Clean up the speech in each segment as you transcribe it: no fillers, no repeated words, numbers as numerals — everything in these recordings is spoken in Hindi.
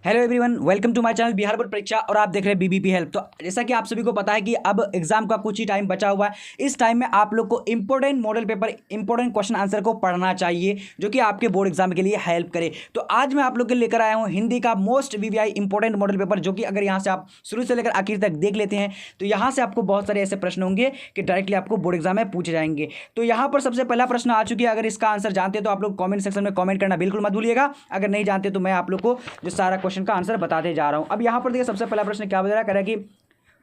Hello everyone, welcome to my channel Bihar board परीक्षा और आप देख रहे हैं बीबीपी हेल्प। तो जैसा कि आप सभी को पता है कि अब एग्जाम का कुछ ही टाइम बचा हुआ है। इस टाइम में आप लोग को important model paper, important question answer को पढ़ना चाहिए जो कि आपके बोर्ड एग्जाम के लिए हेल्प करे। तो आज मैं आप लोग के लेकर आया हूँ हिंदी का most VVI important model paper, जो कि अगर यहाँ से आप शुरू से लेकर आखिर तक देख लेते हैं तो यहाँ से आपको बहुत सारे ऐसे प्रश्न होंगे कि डायरेक्टली आपको बोर्ड एग्जाम में पूछे जाएंगे। तो यहाँ पर सबसे पहला प्रश्न आ चुकी है। अगर इसका आंसर जानते हैं तो आप लोग कॉमेंट सेक्शन में कॉमेंट करना बिल्कुल मत भूलिएगा। अगर नहीं जानते तो मैं आप लोग को जो सारा क्वेश्चन का आंसर बताते जा रहा हूं। अब यहां पर देखिए सबसे पहला प्रश्न क्या बता रहा है कि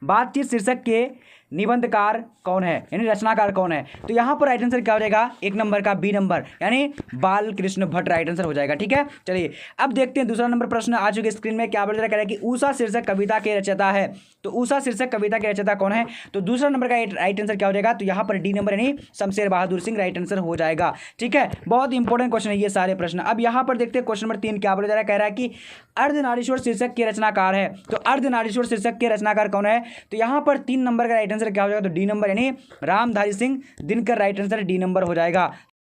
बातचीत शीर्षक के निबंधकार कौन है, यानी रचनाकार कौन है। तो यहां पर राइट आंसर क्या हो जाएगा, एक नंबर का बी नंबर यानी बाल कृष्ण भट्ट राइट आंसर हो जाएगा। ठीक है, चलिए अब देखते हैं दूसरा नंबर प्रश्न आ चुके स्क्रीन में। क्या बता रहा है कि उषा शीर्षक कविता के रचयिता है। तो उषा शीर्षक कविता के रचयिता कौन है। तो दूसरा नंबर का राइट आंसर क्या हो जाएगा, तो यहां पर डी नंबर यानी शमशेर बहादुर सिंह राइट आंसर हो जाएगा। ठीक है, बहुत इंपॉर्टेंट क्वेश्चन है ये सारे प्रश्न। अब यहां पर देखते हैं क्वेश्चन नंबर 3 क्या बोला जा रहा है, कह रहा है कि अर्धनारीश्वर शीर्षक के रचनाकार है। तो अर्धनारीश्वर शीर्षक के रचनाकार कौन है। तो यहां पर 3 नंबर का राइट आंसर क्या हो जाएगा, तो डी नंबर यानी Ramdhari Singh Dinkar right answer D number हो जाएगा।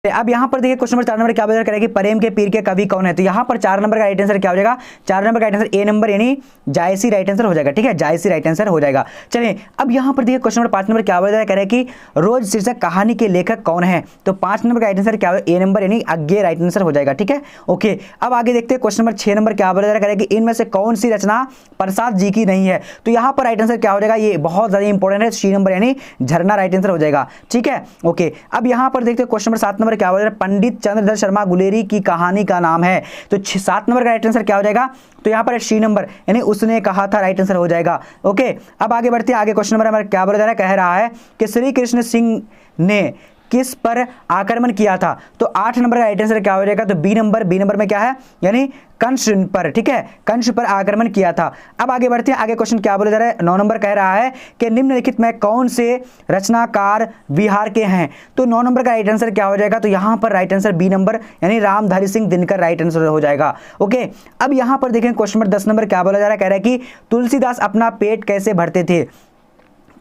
अब यहां पर देखिए क्वेश्चन नंबर 4 नंबर क्या बता रहा है कि प्रेम के पीर के कवि कौन है। तो यहां पर 4 नंबर का राइट आंसर क्या हो जाएगा, 4 नंबर का राइट आंसर ए नंबर यानी जायसी राइट आंसर हो जाएगा। ठीक है, जायसी राइट आंसर हो जाएगा। चलिए अब यहां पर देखिए क्वेश्चन नंबर 5 नंबर क्या बता रहा है, कह रहा है कि रोज शीर्षक कहानी के लेखक कौन है। तो 5 नंबर का राइट आंसर क्या होगा, ए नंबर यानी अज्ञेय राइट आंसर हो जाएगा। ठीक है, ओके। अब आगे देखते हैं क्वेश्चन नंबर 6 नंबर क्या बता रहा है कि इनमें से कौन सी रचना प्रसाद जी की नहीं है। तो यहां पर राइट आंसर क्या हो जाएगा, ये बहुत ज्यादा इंपॉर्टेंट है, सी नंबर यानी झरना राइट आंसर हो जाएगा। ठीक है, ओके। अब यहां पर देखते हैं क्वेश्चन नंबर 7 नंबर क्या बता रहा है, पंडित चंद्रधर शर्मा गुलेरी की कहानी का नाम है। तो 7 नंबर का राइट आंसर क्या हो जाएगा, तो यहां पर सी नंबर यानी उसने कहा था राइट आंसर हो जाएगा। ओके, अब आगे बढ़ते हैं। आगे क्वेश्चन नंबर हमारा क्या बोला जा रहा है, कह रहा है कि श्री कृष्ण सिंह ने किस पर आक्रमण किया था। तो 8 नंबर का राइट आंसर क्या हो जाएगा, तो बी नंबर। बी नंबर में क्या है, यानी कंस पर। ठीक है, कंस पर आक्रमण किया था। अब आगे बढ़ते हैं। आगे क्वेश्चन क्या बोला जा रहा है, 9 नंबर कह रहा है कि निम्नलिखित में कौन से रचनाकार बिहार के हैं। तो 9 नंबर का राइट आंसर क्या हो जाएगा, तो यहां पर राइट आंसर बी नंबर यानी रामधारी सिंह दिनकर राइट आंसर हो जाएगा। ओके, अब यहां पर देखें क्वेश्चन नंबर 10 नंबर क्या बोला जा रहा है, कह रहा है कि तुलसीदास अपना पेट कैसे भरते थे।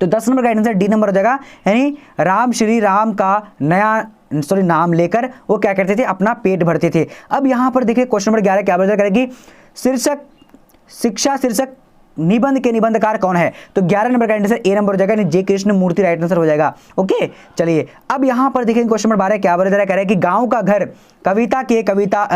तो 10 नंबर का आंसर डी नंबर हो जाएगा, यानी राम श्री राम का नाम लेकर वो क्या करते थे, अपना पेट भरते थे। अब यहां पर देखिए क्वेश्चन नंबर 11 क्या बता करेगी, शीर्षक शिक्षा शीर्षक निबंध के निबंधकार कौन है। तो 11 नंबर का आंसर ए नंबर हो जाएगा, जे कृष्ण मूर्ति राइट आंसर हो जाएगा। ओके, चलिए अब यहां पर देखेंगे क्वेश्चन नंबर 12 क्या बता रहा है, कह रहा है कि गांव का घर कविता के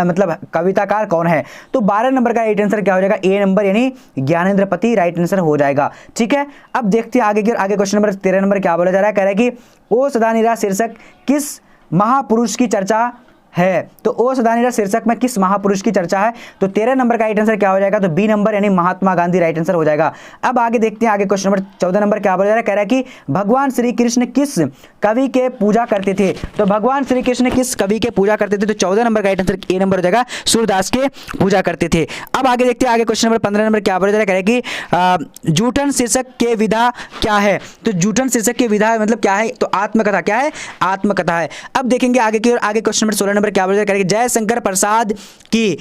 मतलब कविताकार कौन है। तो 12 नंबर का राइट आंसर क्या हो जाएगा, ए नंबर यानी ज्ञानेंद्रपति राइट आंसर हो जाएगा। ठीक है, अब देखते हैं आगे की। आगे क्वेश्चन नंबर 13 नंबर क्या बोला जा रहा है, कह रहा है कि ओ सदानीरा शीर्षक किस महापुरुष की चर्चा है। तो ओ सदानीरा शीर्षक में किस महापुरुष की चर्चा है। तो 13 नंबर का राइट आंसर क्या हो जाएगा, तो बी नंबर यानी महात्मा गांधी राइट आंसर हो जाएगा। अब आगे देखते हैं। आगे क्वेश्चन नंबर 14 नंबर क्या बोला जा रहा है, कह रहा है कि भगवान श्री कृष्ण किस कवि के पूजा करते थे। तो भगवान श्री कृष्ण किस कवि के पूजा करते थे। तो 14 नंबर का राइट आंसर ए नंबर हो जाएगा, सूरदास के पूजा करते थे। अब आगे देखते हैं। आगे क्वेश्चन नंबर 15 नंबर क्या बोला जा रहा है, कह रहा है कि जूठन शीर्षक के विधा क्या है। तो जूठन शीर्षक के विधा मतलब क्या है, तो आत्मकथा। क्या है, आत्मकथा है। अब देखेंगे आगे की ओर। आगे क्वेश्चन नंबर 16 नंबर क्या बोला जा रहा है, जयशंकर प्रसाद की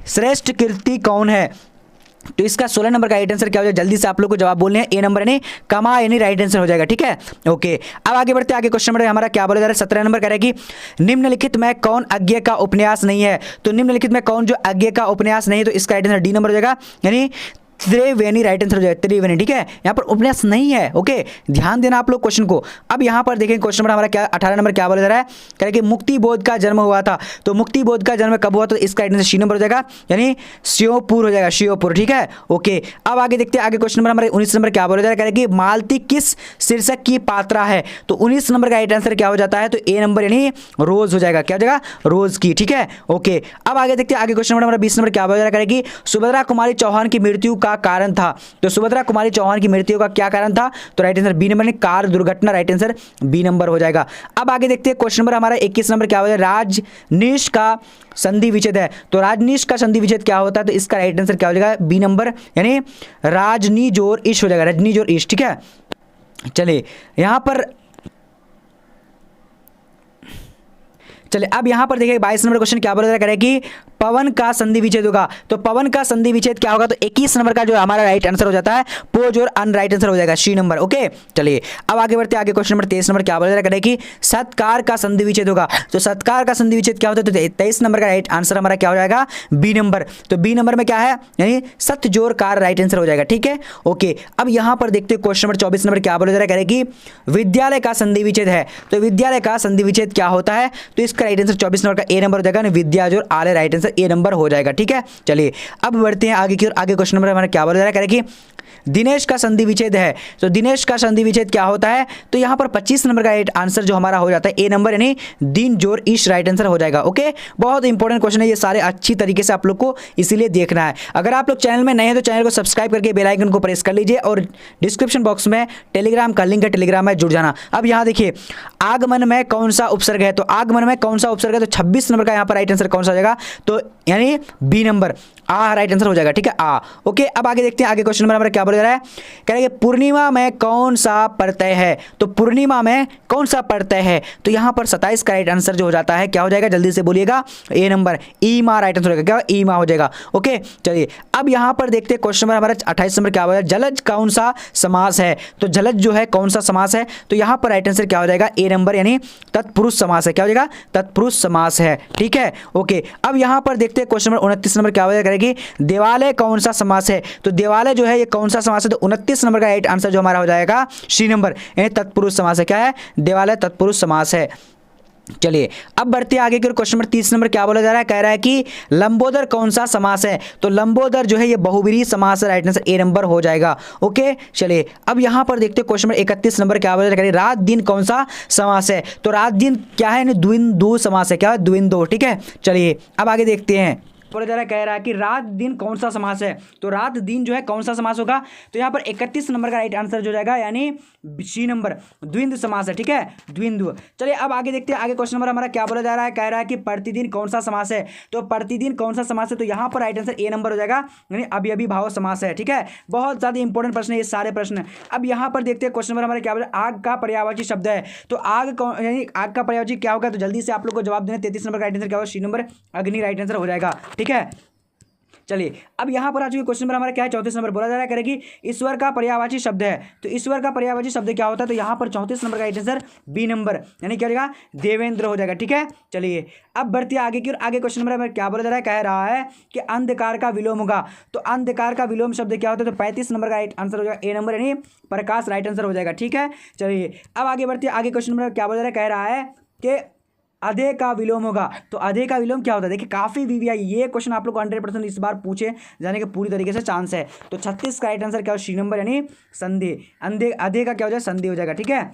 श्रेष्ठ कृति कौन है। तो इसका 16 नंबर का राइट आंसर क्या हो जाएगा, जल्दी से आप लोग को जवाब बोलने हैं, ए नंबर यानी कमा यानी राइट आंसर हो जाएगा। ठीक है, ओके। अब आगे बढ़ते हैं। आगे क्वेश्चन नंबर हमारा क्या बोला जा रहा है, 17 नंबर कह रहा है कि निम्नलिखित में कौन अज्ञेय का उपन्यास नहीं है। तो निम्नलिखित में कौन जो अज्ञेय का उपन्यास नहीं है, तो इसका राइट आंसर डी नंबर हो जाएगा, यानी त्रिवेणी राइट आंसर हो जाएगा, त्रिवेणी। ठीक है, यहाँ पर उपन्यास नहीं है। ओके, ध्यान देना आप लोग क्वेश्चन को। अब यहाँ पर देखें क्वेश्चन नंबर हमारा क्या 18 नंबर क्या बोला जा रहा है, कह रहा है कि मुक्ति बोध का जन्म हुआ था। तो मुक्ति बोध का जन्म कब हुआ, तो इसका राइट आंसर सी नंबर हो जाएगा, यानी श्योपुर हो जाएगा, श्योपुर। ठीक है, ओके। अब आगे देखते हैं। आगे क्वेश्चन नंबर हमारे 19 नंबर क्या बोला जा रहा है, कह रहा है कि मालती किस शीर्षक की पात्रा है। तो 19 नंबर का राइट आंसर क्या हो जाता है, तो ए नंबर यानी रोज हो जाएगा। क्या हो जाएगा, रोज की। ठीक है, ओके। अब आगे देखते हैं। आगे क्वेश्चन नंबर 20 नंबर क्या बोला जा रहा है, कह रहा है कि सुभद्रा कुमारी चौहान की मृत्यु का कारण था। तो सुभद्रा कुमारी चौहान की मृत्यु का क्या कारण था, तो राइट आंसर बी नंबर, कार दुर्घटना राइट आंसर बी नंबर हो जाएगा। अब आगे देखते हैं क्वेश्चन नंबर हमारा 21 नंबर क्या होगा, राजनीश का संधि विच्छेद है। तो राजनीश का संधि विच्छेद क्या होता है, तो इसका राइट आंसर क्या हो जाएगा, बी नंबर यानी राजनी जोर ईश हो जाएगा, रजनी जोर ईश। ठीक है, चलिए यहां पर अब यहां पर देखिए 22 नंबर क्वेश्चन क्या बोला जा रहा है कि पवन का संधि विच्छेद होगा। तो पवन का संधि विच्छेद क्या होगा, तो 21 नंबर का जो हमारा राइट आंसर हो जाता है पोज और अनराइट आंसर हो जाएगा सी नंबर। ओके चलिए अब आगे बढ़ते हैं। आगे क्वेश्चन नंबर 23 नंबर क्या बोला जा रहा है कि सत्कार का संधि विच्छेद होगा। तो सत्कार का संधि विच्छेद क्या होता है, तो 23 नंबर का राइट आंसर हमारा क्या हो जाएगा, बी नंबर। तो बी नंबर में क्या है, यानी सत्य जोड़ कार राइट आंसर हो जाएगा। ठीक है ओके। अब यहां पर देखते हैं क्वेश्चन नंबर 24 नंबर क्या बोला जा रहा है कि विद्यालय का संधि विच्छेद है। तो विद्यालय का संधि विच्छेद क्या होता है, तो इसका राइट आंसर 24 नंबर का ए नंबर हो जाएगा, विद्या जोड़ आले राइट आंसर ए नंबर हो जाएगा। ठीक है चलिए अब बढ़ते हैं आगे की ओर। आगे क्वेश्चन नंबर हमारा क्या बोला जा रहा है कि दिनेश का संधि विच्छेद है। तो दिनेश का संधि विच्छेद क्या होता है, तो यहां पर 25 नंबर का राइट आंसर जो हमारा हो जाता है ए नंबर, यानी दिन जोड़ ईश राइट आंसर हो जाएगा। ओके बहुत इंपॉर्टेंट क्वेश्चन है ये, सारे अच्छी तरीके से आप लोग को इसीलिए देखना है। अगर आप लोग चैनल में नए हैं तो चैनल को सब्सक्राइब करके बेल आइकन को प्रेस कर लीजिए और डिस्क्रिप्शन बॉक्स में टेलीग्राम का लिंक है, टेलीग्राम में जुड़ जाना। अब यहां देखिए आगमन में कौन सा उपसर्ग है, तो आगमन में कौन सा उपसर्ग है, तो 26 नंबर का यहां पर राइट आंसर कौन सा हो जाएगा, तो यानी बी नंबर आ राइट आंसर हो जाएगा। ठीक है आ। ओके अब आगे देखते हैं। आगे क्वेश्चन नंबर हमारा क्या बोला जा रहा है, कह रहे हैं पूर्णिमा में कौन सा प्रत्यय है। तो पूर्णिमा में कौन सा प्रत्यय है, तो यहां पर 27 का राइट आंसर जो हो जाता है क्या हो जाएगा, जल्दी से बोलिएगा, ए नंबर ईमा राइट आंसर हो जाएगा। क्या ईमा हो जाएगा। ओके चलिए अब यहां पर देखते हैं क्वेश्चन नंबर हमारा 28 नंबर क्या बोला, जलज कौन सा समास है। तो जलज जो है कौन सा समास है, तो यहां पर राइट आंसर क्या हो जाएगा, ए नंबर, यानी तत्पुरुष समास है। क्या हो जाएगा, तत्पुरुष समास है। ठीक है ओके। अब यहां पर देखते हैं क्वेश्चन नंबर 29 नंबर क्या हो जाएगा कि देवालय कौन सा समास है। तो देवालय जो है ये कौन सा समास है, तो 29 नंबर का राइट आंसर जो हमारा हो जाएगा सी नंबर, यानी तत्पुरुष समास है। क्या है, देवालय तत्पुरुष समास है। चलिए अब बढ़ते आगे के क्वेश्चन नंबर 30 नंबर क्या बोला जा रहा है, कह रहा है कि लंबोदर कौन सा समास है। तो लंबोदर जो है ये बहुब्रीहि समास है, राइट आंसर ए नंबर हो जाएगा। ओके चलिए अब यहां पर देखते हैं क्वेश्चन नंबर 31 नंबर क्या बोला जा रहा है, रात दिन कौन सा समास है। तो रात दिन क्या है, द्विंदु समास है। क्या है, द्विंदु। ठीक है चलिए अब आगे देखते हैं। बोला जा रहा है, कह रहा है कि रात दिन कौन सा समास है। तो रात दिन जो है कौन सा समास होगा, तो यहाँ पर 31 नंबर का राइट आंसर जो जाएगा, यानी सी नंबर, द्विंद समास है। ठीक है द्विंदु। चलिए अब आगे देखते हैं। आगे क्वेश्चन नंबर हमारा क्या बोला जा रहा है, कह रहा है कि प्रतिदिन कौन सा समास है। तो प्रतिदिन कौन सा समास है, तो यहाँ पर राइट आंसर ए नंबर हो जाएगा, यानी अभी अभी भाव समास है। ठीक है बहुत ज़्यादा इंपॉर्टेंट प्रश्न है ये सारे प्रश्न। अब यहाँ पर देखते हैं क्वेश्चन नंबर हमारा क्या बोला, आग का पर्यायवाची शब्द है। तो आग यानी आग का पर्यायवाची क्या होगा, तो जल्दी से आप लोग को जवाब देना। 33 नंबर का राइट आंसर क्या होगा, सी नंबर, अग्नि राइट आंसर हो जाएगा। ठीक है चलिए अब यहां पर आ चुके क्वेश्चन नंबर हमारा क्या है, 34 नंबर बोला जा रहा है करेगी ईश्वर का पर्यायवाची शब्द है। तो ईश्वर का पर्यायवाची शब्द क्या होता है, तो यहां पर 34 नंबर का राइट आंसर बी नंबर, यानी क्या हो जाएगा, देवेंद्र हो जाएगा। ठीक है चलिए अब बढ़ती है आगे की ओर। आगे क्वेश्चन नंबर हमारा क्या बोला जा रहा है, कह रहा है कि अंधकार का विलोम होगा। तो अंधकार का विलोम शब्द क्या होता है, तो 35 नंबर का राइट आंसर हो जाएगा, ए नंबर, यानी प्रकाश राइट आंसर हो जाएगा। ठीक है चलिए अब आगे बढ़ती है। आगे क्वेश्चन नंबर क्या बोला जा रहा है, कह रहा है कि अधे का विलोम होगा। तो अधे का विलोम क्या होता है, देखिए काफी वीवीआई ये क्वेश्चन आप लोग को 100% इस बार पूछे जाने के पूरी तरीके से चांस है। तो 36 का राइट आंसर क्या हो, सी नंबर, यानी संधि, अधे का क्या हो जाएगा, संधि हो जाएगा। ठीक है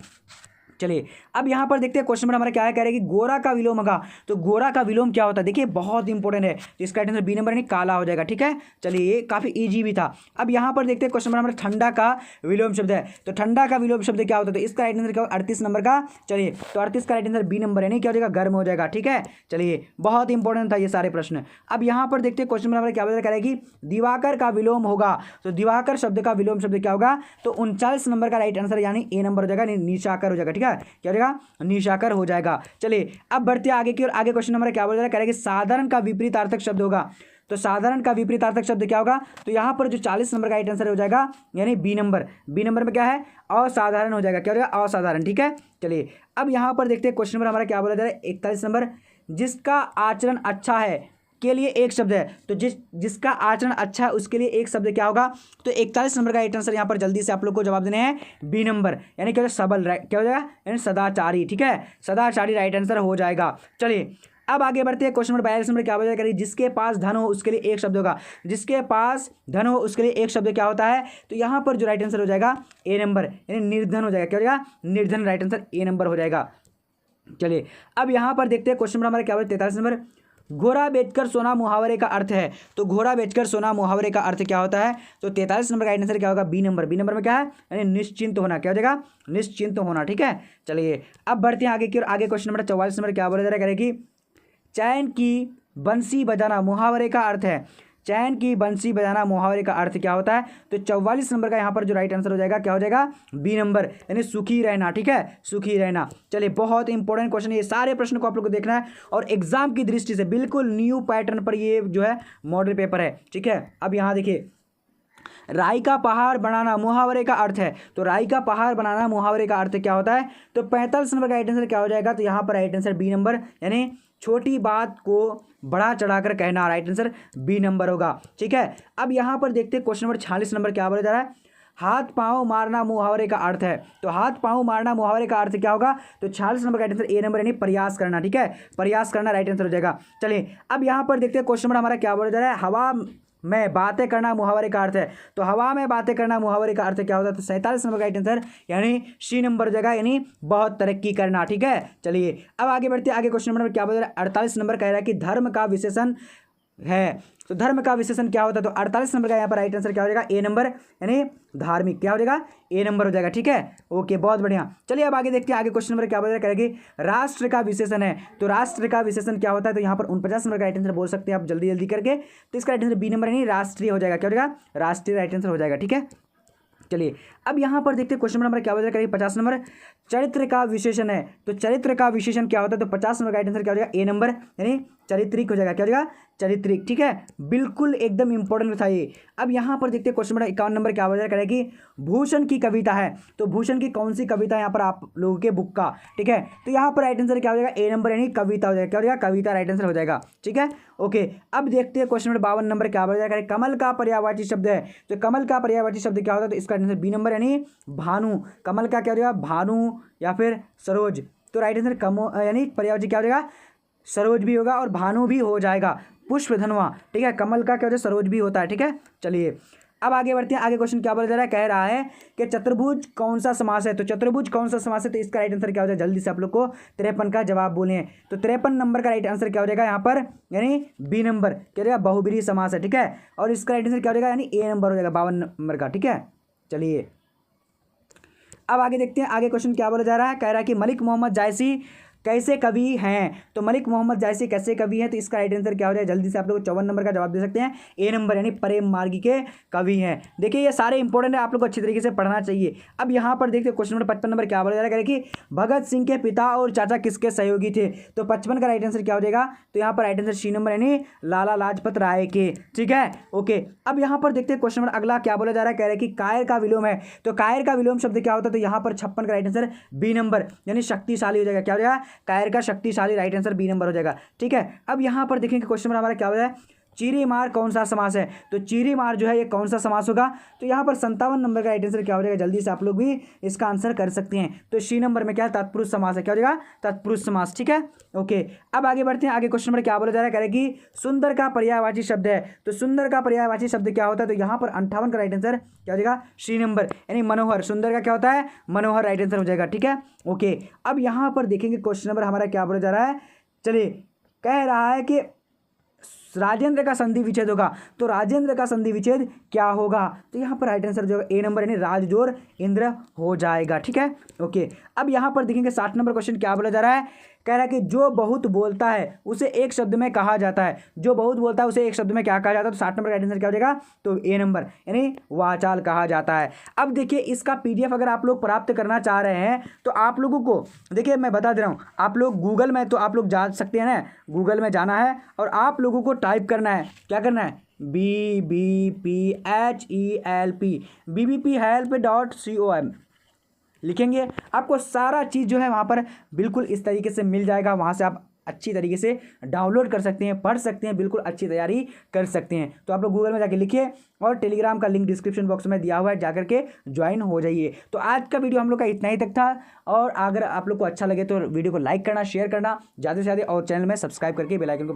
चलिए अब यहाँ पर देखते हैं क्वेश्चन नंबर हमारा क्या है, कह रहे हैं कि गोरा का विलोम होगा। तो गोरा का विलोम क्या होता है, देखिए बहुत इंपॉर्टेंट है, तो इसका आंसर बी नंबर, यानी काला हो जाएगा। ठीक है चलिए ये काफी इजी भी था। अब यहाँ पर देखते हैं क्वेश्चन नंबर हमारा ठंडा का विलोम शब्द है। तो ठंडा का विलोम शब्द क्या होता है, तो इसका राइट आंसर क्या होगा, 38 नंबर का। चलिए तो 38 का राइट आंसर बी नंबर, यानी क्या हो जाएगा, गर्म हो जाएगा। ठीक है चलिए बहुत इंपॉर्टेंट था ये सारे प्रश्न। अब यहाँ पर देखते हैं क्वेश्चन नंबर हमारा क्या बोला करेगी, दिवाकर का विलोम होगा। तो दिवाकर शब्द का विलोम शब्द क्या होगा, तो 39 नंबर का राइट आंसर, यानी ए नंबर हो जाएगा, निशाकर हो जाएगा। ठीक है क्या हो जाएगा, निशाकर हो जाएगा। चलिए अब बढ़ते आगे की ओर। आगे क्वेश्चन नंबर क्या बोल रहा है, करेंगे साधारण का विपरीतार्थक शब्द होगा। तो साधारण का विपरीतार्थक शब्द क्या होगा, तो यहां पर जो 40 नंबर का राइट आंसर हो जाएगा, यानी बी नंबर। बी नंबर में क्या है, असाधारण हो जाएगा। क्या हो जाएगा, असाधारण। ठीक है चलिए अब यहां पर देखते हैं क्वेश्चन नंबर हमारा क्या बोला जा रहा है, 41 नंबर, जिसका आचरण अच्छा है के लिए एक शब्द है। तो जिसका आचरण अच्छा है उसके लिए एक शब्द क्या होगा, तो 41 नंबर का राइट आंसर यहाँ पर जल्दी से आप लोग को जवाब देने हैं, बी नंबर, यानी क्या सबल, क्या हो जाएगा, यानी सदाचारी। ठीक है सदाचारी राइट आंसर हो जाएगा। चलिए अब आगे बढ़ते हैं। क्वेश्चन नंबर 42 नंबर क्या बोला करिए, जिसके पास धन हो उसके लिए एक शब्द होगा। जिसके पास धन हो उसके लिए एक शब्द क्या होता है, तो यहाँ पर जो राइट आंसर हो जाएगा, ए नंबर, यानी निर्धन हो जाएगा। क्या हो जाएगा, निर्धन राइट आंसर ए नंबर हो जाएगा। चलिए अब यहाँ पर देखते हैं क्वेश्चन नंबर हमारा क्या बोला, 43 नंबर, घोड़ा बेचकर सोना मुहावरे का अर्थ है। तो घोड़ा बेचकर सोना मुहावरे का अर्थ क्या होता है, तो 43 नंबर का आंसर क्या होगा, बी नंबर। बी नंबर में क्या है, यानी निश्चिंत होना। क्या हो जाएगा, निश्चिंत होना। ठीक है चलिए अब बढ़ते हैं आगे की ओर। आगे क्वेश्चन नंबर 44 नंबर क्या बोला जा रहा है कि चैन की बंसी बजाना मुहावरे का अर्थ है। चैन की बंसी बजाना मुहावरे का अर्थ क्या होता है? तो 44 नंबर का यहाँ पर जो राइट आंसर हो जाएगा क्या हो जाएगा? बी नंबर, यानी सुखी रहना। ठीक है, सुखी रहना। चलिए, बहुत इंपॉर्टेंट क्वेश्चन, ये सारे प्रश्न को आप लोग को देखना है और एग्जाम की दृष्टि से बिल्कुल न्यू पैटर्न पर ये जो है मॉडल पेपर है। ठीक है, अब यहाँ देखिए, राई का पहाड़ बनाना मुहावरे का अर्थ है। तो राई का पहाड़ बनाना मुहावरे का अर्थ क्या होता है? तो 45 नंबर का राइट आंसर क्या हो जाएगा? तो यहाँ पर राइट आंसर बी नंबर, यानी छोटी बात को बढ़ा चढ़ाकर कहना। राइट आंसर बी नंबर होगा। ठीक है, अब यहाँ पर देखते हैं क्वेश्चन नंबर 46 नंबर क्या बोला जा रहा है? हाथ पांव मारना मुहावरे का अर्थ है। तो हाथ पांव मारना मुहावरे का अर्थ क्या होगा? तो 46 नंबर का राइट आंसर ए नंबर, यानी प्रयास करना। ठीक है, प्रयास करना राइट आंसर हो जाएगा। चलिए, अब यहाँ पर देखते हैं क्वेश्चन नंबर हमारा क्या बोला जा रहा है? हवा में बातें करना मुहावरे का अर्थ है। तो हवा में बातें करना मुहावरे का अर्थ क्या होता है? तो 47 नंबर का राइट आंसर, यानी सी नंबर हो जाएगा, यानी बहुत तरक्की करना। ठीक है, चलिए अब आगे बढ़ते हैं। आगे क्वेश्चन नंबर क्या बोल रहा है? 48 नंबर कह रहा है कि धर्म का विशेषण है। तो धर्म का विशेषण क्या होता है? तो 48 नंबर का यहाँ पर राइट आंसर क्या हो जाएगा? ए नंबर, यानी धार्मिक। क्या हो जाएगा? ए नंबर हो जाएगा। ठीक है, ओके, बहुत बढ़िया। चलिए अब आगे देखते हैं। आगे क्वेश्चन नंबर क्या बोल रहा है? करेगी राष्ट्र का विशेषण है। तो राष्ट्र का विशेषण क्या होता है? तो यहाँ पर 49 नंबर का राइट आंसर बोल सकते हैं आप जल्दी जल्दी करके। तो इसका राइट आंसर बी नंबर, यानी राष्ट्रीय हो जाएगा। क्या हो जाएगा? राष्ट्रीय राइट आंसर हो जाएगा। ठीक है, चलिए अब यहाँ पर देखते हैं क्वेश्चन नंबर क्या हो जाएगा? 50 नंबर, चरित्र का विशेषण है। तो चरित्र का विशेषण क्या होता है? तो 50 नंबर का राइट आंसर क्या हो जाएगा? ए नंबर, यानी चारित्रिक हो जाएगा। क्या हो जाएगा? चारित्रिक। ठीक है, बिल्कुल एकदम इंपॉर्टेंट था ये। अब यहाँ पर देखते हैं क्वेश्चन नंबर 51 नंबर क्या हो जाएगा? कि भूषण की कविता है। तो भूषण की कौन सी कविता है यहाँ पर आप लोगों के बुक का? ठीक है, तो यहाँ पर राइट आंसर क्या हो जाएगा? ए नंबर, यानी कविता हो जाएगा। क्या हो जाएगा? कविता राइट आंसर हो जाएगा। ठीक है, ओके, अब देखते हैं क्वेश्चन नंबर 52 नंबर क्या हो जाएगा? कमल का पर्यायवाची शब्द है। तो कमल का पर्यायवाची शब्द क्या होता है? तो इसका आंसर बी नंबर, यानी भानु। कमल का क्या हो जाएगा? भानु या फिर सरोज। तो राइट आंसर यानी पर्यायवाची क्या हो जाएगा? सरोज भी होगा और भानु भी हो जाएगा। पुष्पधनवा। ठीक है, कमल का क्या होता है? सरोज भी होता है। ठीक है, चलिए अब आगे बढ़ते हैं। आगे क्वेश्चन क्या बोला जा रहा है? कह रहा है कि चतुर्भुज कौन सा समास है। तो चतुर्भुज कौन सा समास है? तो इसका राइट आंसर क्या हो जाएगा? जल्दी से आप लोग को 53 का जवाब बोले। तो 53 नंबर का राइट आंसर क्या हो जाएगा यहाँ पर? यानी बी नंबर। क्या हो जाएगा? बहुब्रीहि समास है। ठीक है, और इसका राइट आंसर क्या हो जाएगा? यानी ए नंबर हो जाएगा, 52 नंबर का। ठीक है, चलिए अब आगे देखते हैं। आगे क्वेश्चन क्या बोला जा रहा है? कह रहा है कि मलिक मोहम्मद जायसी कैसे कवि हैं। तो मलिक मोहम्मद जायसी कैसे कवि हैं? तो इसका राइट आंसर क्या हो जाएगा? जल्दी से आप लोग 54 नंबर का जवाब दे सकते हैं। ए नंबर, यानी प्रेम मार्गी के कवि हैं। देखिए ये सारे इंपॉर्टेंट है, आप लोग को अच्छी तरीके से पढ़ना चाहिए। अब यहाँ पर देखते हैं क्वेश्चन नंबर 55 नंबर क्या बोला जा रहा है? कि भगत सिंह के पिता और चाचा किसके सहयोगी थे। तो 55 का राइट आंसर क्या हो जाएगा? तो यहाँ पर राइट आंसर सी नंबर, यानी लाला लाजपत राय के। ठीक है, ओके, अब यहाँ पर देखते हैं क्वेश्चन नंबर अगला क्या बोला जा रहा है? कह रहे हैं कि कायर का विलोम है। तो कायर का विलोम शब्द क्या होता है? तो यहाँ पर 56 का राइट आंसर बी नंबर, यानी शक्तिशाली हो जाएगा। क्या हो जाएगा? कायर का शक्तिशाली, राइट आंसर बी नंबर हो जाएगा। ठीक है, अब यहां पर देखेंगे क्वेश्चन नंबर हमारा क्या हो जाए? चीरी मार कौन सा समास है। तो चीरी मार जो है ये कौन सा समास होगा? तो यहां पर 57 नंबर का राइट आंसर क्या हो जाएगा? जल्दी से आप लोग भी इसका आंसर कर सकते हैं। तो सी नंबर में क्या है? तत्पुरुष समास है। क्या हो जाएगा? तत्पुरुष समास। ठीक है, ओके, अब आगे बढ़ते हैं। आगे क्वेश्चन नंबर क्या बोला जा रहा है? करेगी सुंदर का पर्यायवाची शब्द है। तो सुंदर का पर्यायवाची शब्द क्या होता है? तो यहाँ पर 58 का राइट आंसर क्या हो जाएगा? सी नंबर, यानी मनोहर। सुंदर का क्या होता है? मनोहर, राइट आंसर हो जाएगा। ठीक है, ओके, अब यहाँ पर देखेंगे क्वेश्चन नंबर हमारा क्या बोला जा रहा है? चलिए, कह रहा है कि राजेंद्र का संधि विच्छेद होगा। तो राजेंद्र का संधि विच्छेद क्या होगा? तो यहाँ पर राइट आंसर जो ए नंबर, यानी राज जोर इंद्र हो जाएगा। ठीक है, ओके, अब यहाँ पर देखेंगे 60 नंबर क्वेश्चन क्या बोला जा रहा है? कह रहा है कि जो बहुत बोलता है उसे एक शब्द में कहा जाता है। जो बहुत बोलता है उसे एक शब्द में क्या कहा जाता है? तो 60 नंबर का आंसर क्या हो जाएगा? तो ए नंबर, यानी वाचाल कहा जाता है। अब देखिए इसका पीडीएफ अगर आप लोग प्राप्त करना चाह रहे हैं तो आप लोगों को देखिए मैं बता दे रहा हूँ, आप लोग गूगल में तो आप लोग जा सकते हैं ना, गूगल में जाना है और आप लोगों को टाइप करना है। क्या करना है? BBPHELP BBPHelp.com लिखेंगे, आपको सारा चीज़ जो है वहाँ पर बिल्कुल इस तरीके से मिल जाएगा। वहाँ से आप अच्छी तरीके से डाउनलोड कर सकते हैं, पढ़ सकते हैं, बिल्कुल अच्छी तैयारी कर सकते हैं। तो आप लोग गूगल में जाके लिखिए और टेलीग्राम का लिंक डिस्क्रिप्शन बॉक्स में दिया हुआ है, जाकर के ज्वाइन हो जाइए। तो आज का वीडियो हम लोग का इतना ही तक था, और अगर आप लोग को अच्छा लगे तो वीडियो को लाइक करना, शेयर करना ज़्यादा से ज़्यादा, और चैनल में सब्सक्राइब करके बेल आइकन को